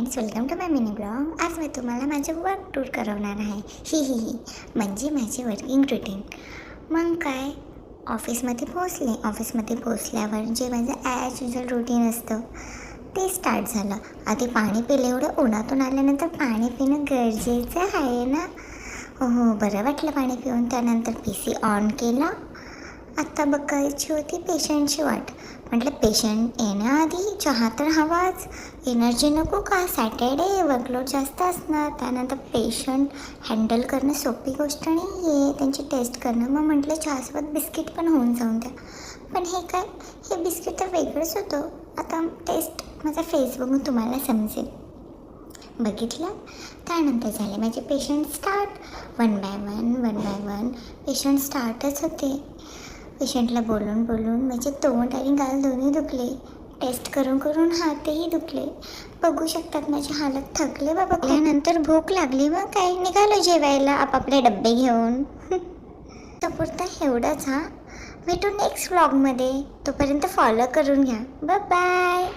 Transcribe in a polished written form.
Friends, welcome to my mini blog. आज मी तुम्हाला माझे वर्क टूर करवणार आहे. ही म्हणजे माझे वर्किंग रुटीन. मग काय, ऑफिसमध्ये पोचल्यावर जे माझं ॲज युजल रुटीन असतं ते स्टार्ट झालं. आधी पाणी पिलं. एवढं उन्हातून आल्यानंतर पाणी पिणं गरजेचं आहे ना. हो, बरं वाटलं पाणी पिऊन. त्यानंतर PC ऑन केला. आत्ता बघायची होती पेशंटची वाट. म्हटलं पेशंट येण्याआधी चहा तर हवाच, एनर्जी नको का, सॅटर्डे वर्कलोड जास्त असणार. त्यानंतर पेशंट हँडल करणं सोपी गोष्ट नाही आहे, त्यांची टेस्ट करणं. मग म्हटलं चहासोबत बिस्किट पण होऊन जाऊन द्या. पण हे बिस्किट तर वेगळंच होतं. आता टेस्ट माझा फेस बघून तुम्हाला समजेल. बघितलं. त्यानंतर झाले माझे patient start. One by one patient स्टार्टच होते. पेशंटला बोलून माझे तोंड आणि गाल दोन्ही दुखले. टेस्ट करून हातही दुखले. बघू शकतात माझी हालत. थकले बाबा. त्यानंतर भूक लागली. मग काय, निघालो जेवायला आपापले डब्बे घेऊन. पुरता एवढंच. भेटू नेक्स्ट व्लॉगमध्ये. तोपर्यंत फॉलो करून घ्या. बाय.